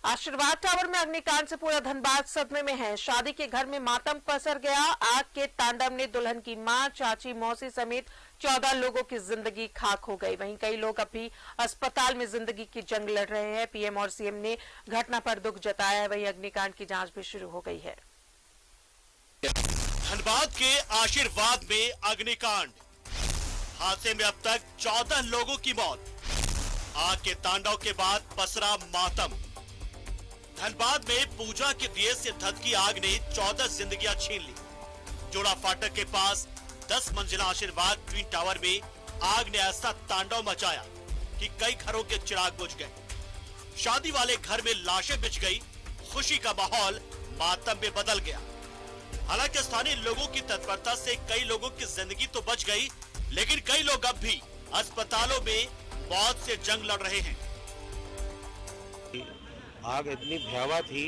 आशीर्वाद टावर में अग्निकांड से पूरा धनबाद सदमे में है। शादी के घर में मातम पसर गया। आग के तांडव ने दुल्हन की मां, चाची, मौसी समेत 14 लोगों की जिंदगी खाक हो गई। वहीं कई लोग अभी अस्पताल में जिंदगी की जंग लड़ रहे हैं। पीएम और सीएम ने घटना पर दुख जताया है। वहीं अग्निकांड की जांच भी शुरू हो गई है। धनबाद के आशीर्वाद में अग्निकांड, हादसे में अब तक 14 लोगों की मौत। आग के तांडव के बाद पसरा मातम। धनबाद में पूजा के दिए से धधकी आग ने 14 जिंदगियां छीन ली। जोड़ा फाटक के पास 10 मंजिला आशीर्वाद ट्विन टावर में आग ने ऐसा तांडव मचाया कि कई घरों के चिराग बुझ गए। शादी वाले घर में लाशें बिछ गई। खुशी का माहौल मातम में बदल गया। हालांकि स्थानीय लोगों की तत्परता से कई लोगों की जिंदगी तो बच गई, लेकिन कई लोग अब भी अस्पतालों में मौत से जंग लड़ रहे हैं। आग इतनी भयावह थी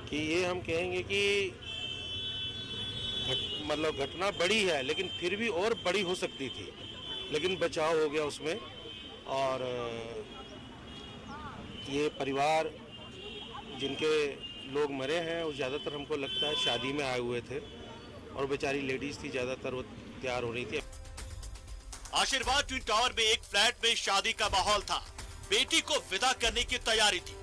कि ये हम कहेंगे कि मतलब घटना बड़ी है, लेकिन फिर भी और बड़ी हो सकती थी, लेकिन बचाव हो गया उसमें। और ये परिवार जिनके लोग मरे हैं वो ज़्यादातर हमको लगता है शादी में आए हुए थे, और बेचारी लेडीज थी ज़्यादातर, वो तैयार हो रही थी। आशीर्वाद ट्विन टावर में एक फ्लैट में शादी का माहौल था। बेटी को विदा करने की तैयारी थी।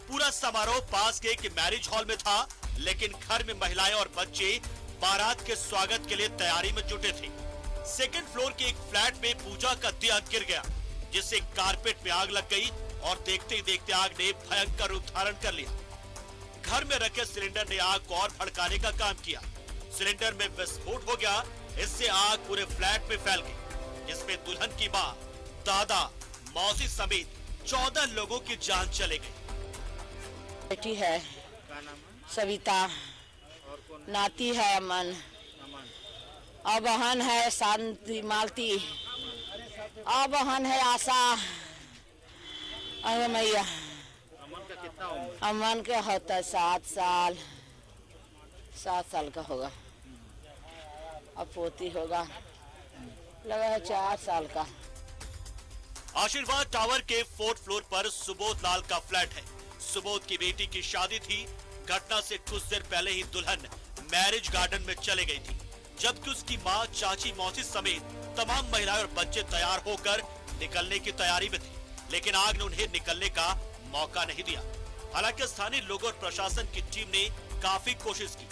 पूरा समारोह पास के एक मैरिज हॉल में था, लेकिन घर में महिलाएं और बच्चे बारात के स्वागत के लिए तैयारी में जुटे थे। सेकंड फ्लोर के एक फ्लैट में पूजा का दिया गिर गया, जिससे कारपेट में आग लग गई और देखते ही देखते आग ने भयंकर रूप धारण कर लिया। घर में रखे सिलेंडर ने आग को और भड़काने का काम किया। सिलेंडर में विस्फोट हो गया। इससे आग पूरे फ्लैट में फैल गई, जिसमें दुल्हन की मां, दादा, मौसी समेत 14 लोगों की जान चले गई। बेटी है सविता, नाती है अमन, और बहन है शांति मालती, और बहन है आशा। अरे मैया, अमन का होता है 7 साल का होगा। अब पोती होगा, लगा है 4 साल का। आशीर्वाद टावर के 4th फ्लोर पर सुबोध लाल का फ्लैट है। सुबोध की बेटी की शादी थी। घटना से कुछ देर पहले ही दुल्हन मैरिज गार्डन में चले गई थी, जबकि उसकी मां, चाची, मौसी समेत तमाम महिलाएं और बच्चे तैयार होकर निकलने की तैयारी में थे, लेकिन आग ने उन्हें निकलने का मौका नहीं दिया। हालांकि स्थानीय लोगों और प्रशासन की टीम ने काफी कोशिश की।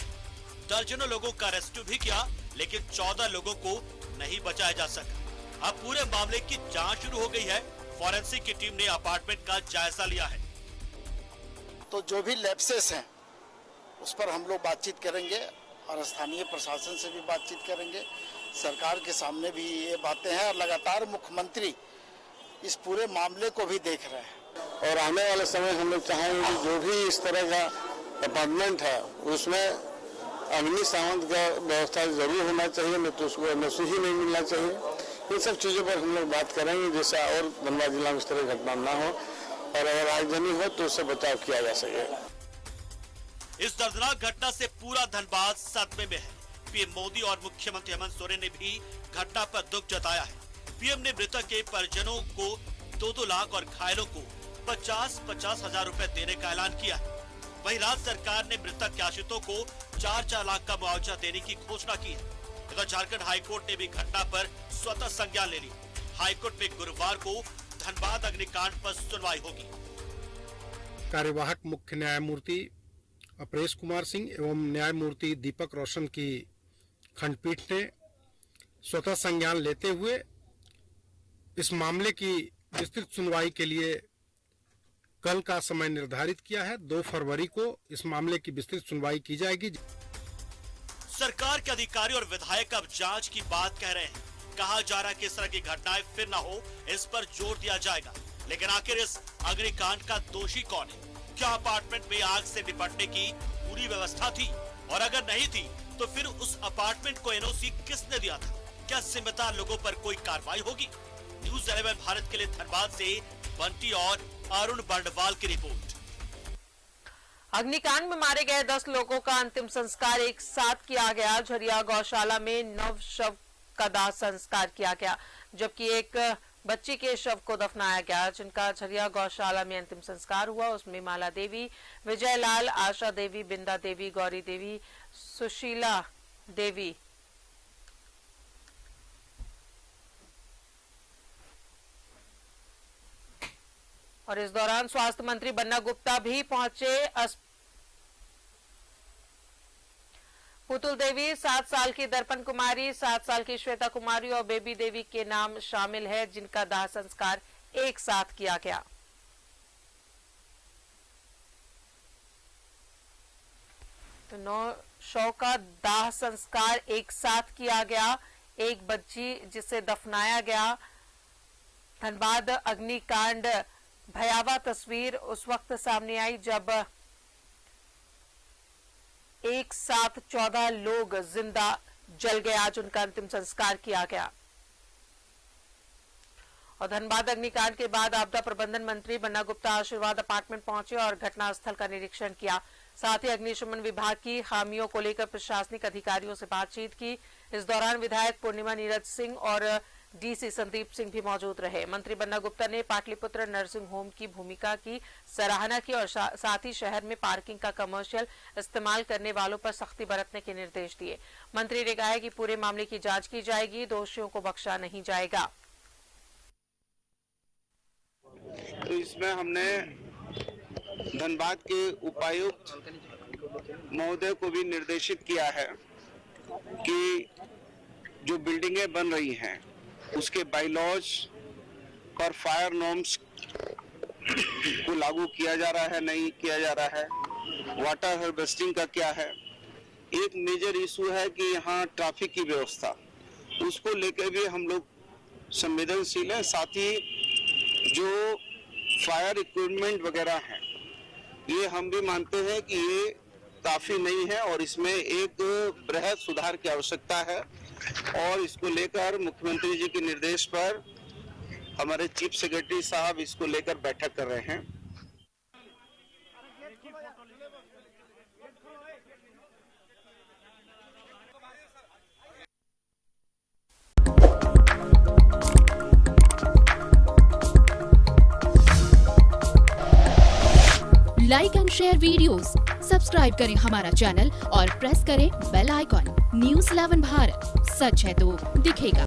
दर्जनों लोगों का रेस्क्यू भी किया, लेकिन 14 लोगों को नहीं बचाया जा सका। अब पूरे मामले की जांच शुरू हो गई है। फॉरेंसिक की टीम ने अपार्टमेंट का जायजा लिया है। तो जो भी लैप्सेस हैं उस पर हम लोग बातचीत करेंगे और स्थानीय प्रशासन से भी बातचीत करेंगे। सरकार के सामने भी ये बातें हैं और लगातार मुख्यमंत्री इस पूरे मामले को भी देख रहे हैं। और आने वाले समय हम लोग चाहेंगे कि जो भी इस तरह का अपार्टमेंट है उसमें अग्नि सावंत का व्यवस्था जरूर होना चाहिए, नहीं तो उसको एनओसी ही नहीं मिलना चाहिए। इन सब चीज़ों पर हम लोग बात करेंगे, जिससे और धनबाद जिला में इस तरह घटना ना हो, और अगर आगजनी हो तो उससे बचाव किया जा सके। इस दर्दनाक घटना से पूरा धनबाद सदमे में है। पीएम मोदी और मुख्यमंत्री हेमंत सोरेन ने भी घटना पर दुख जताया है। पीएम ने मृतक के परिजनों को 2-2 लाख और घायलों को 50-50 हजार रुपए देने का ऐलान किया है। वहीं राज्य सरकार ने मृतक के आश्रितों को 4-4 लाख का मुआवजा देने की घोषणा की है। इधर झारखंड हाईकोर्ट ने भी घटना पर स्वतः संज्ञान ले ली। हाईकोर्ट में गुरुवार को धनबाद अग्निकांड पर सुनवाई होगी। कार्यवाहक मुख्य न्यायमूर्ति अपरेश कुमार सिंह एवं न्यायमूर्ति दीपक रोशन की खंडपीठ ने स्वतः संज्ञान लेते हुए इस मामले की विस्तृत सुनवाई के लिए कल का समय निर्धारित किया है। 2 फरवरी को इस मामले की विस्तृत सुनवाई की जाएगी। सरकार के अधिकारी और विधायक अब जांच की बात कह रहे हैं। कहा जा रहा है कि इस तरह की घटनाएं फिर न हो, इस पर जोर दिया जाएगा। लेकिन आखिर इस अग्निकांड का दोषी कौन है? क्या अपार्टमेंट में आग से निपटने की पूरी व्यवस्था थी, और अगर नहीं थी तो फिर उस अपार्टमेंट को एनओसी किसने दिया था? क्या जिम्मेदार लोगों पर कोई कार्रवाई होगी? न्यूज़ 11 भारत के लिए धनबाद से बंटी और अरुण बंडवाल की रिपोर्ट। अग्निकांड में मारे गए 10 लोगों का अंतिम संस्कार एक साथ किया गया। झरिया गौशाला में 9 शव का दाह संस्कार किया गया, जबकि एक बच्ची के शव को दफनाया गया, जिनका झरिया गौशाला में अंतिम संस्कार हुआ। उसमें माला देवी, विजय लाल, आशा देवी, बिंदा देवी, गौरी देवी, सुशीला देवी, और इस दौरान स्वास्थ्य मंत्री बन्ना गुप्ता भी पहुंचे। पुतुल देवी 7 साल की दर्पण कुमारी, 7 साल की श्वेता कुमारी और बेबी देवी के नाम शामिल है, जिनका दाह संस्कार एक साथ किया गया। तो 9 शव का दाह संस्कार एक साथ किया गया। एक बच्ची जिसे दफनाया गया। धनबाद अग्निकांड भयावह तस्वीर उस वक्त सामने आई जब एक साथ 14 लोग जिंदा जल गए। आज उनका अंतिम संस्कार किया गया। और धनबाद अग्निकांड के बाद आपदा प्रबंधन मंत्री बन्ना गुप्ता आशीर्वाद अपार्टमेंट पहुंचे और घटनास्थल का निरीक्षण किया। साथ ही अग्निशमन विभाग की खामियों को लेकर प्रशासनिक अधिकारियों से बातचीत की। इस दौरान विधायक पूर्णिमा नीरज सिंह और डीसी संदीप सिंह भी मौजूद रहे। मंत्री बन्ना गुप्ता ने पाटलिपुत्र नर्सिंग होम की भूमिका की सराहना की और साथ ही शहर में पार्किंग का कमर्शियल इस्तेमाल करने वालों पर सख्ती बरतने के निर्देश दिए। मंत्री ने कहा कि पूरे मामले की जांच की जाएगी, दोषियों को बख्शा नहीं जाएगा। तो इसमें हमने धनबाद के उपायुक्त महोदय को भी निर्देशित किया है कि जो बिल्डिंगें बन रही हैं उसके बाइलॉज और फायर नॉर्म्स को लागू किया जा रहा है, नहीं किया जा रहा है। वाटर हार्वेस्टिंग का क्या है। एक मेजर इशू है कि यहाँ ट्रैफिक की व्यवस्था, उसको लेकर भी हम लोग संवेदनशील हैं। साथ ही जो फायर इक्विपमेंट वगैरह हैं, ये हम भी मानते हैं कि ये काफी नहीं है और इसमें एक बृहद सुधार की आवश्यकता है। और इसको लेकर मुख्यमंत्री जी के निर्देश पर हमारे चीफ सेक्रेटरी साहब इसको लेकर बैठक कर रहे हैं। Like and share videos, subscribe करें हमारा चैनल और प्रेस करें बेल आइकॉन। न्यूज़ 11 भारत, सच है तो दिखेगा।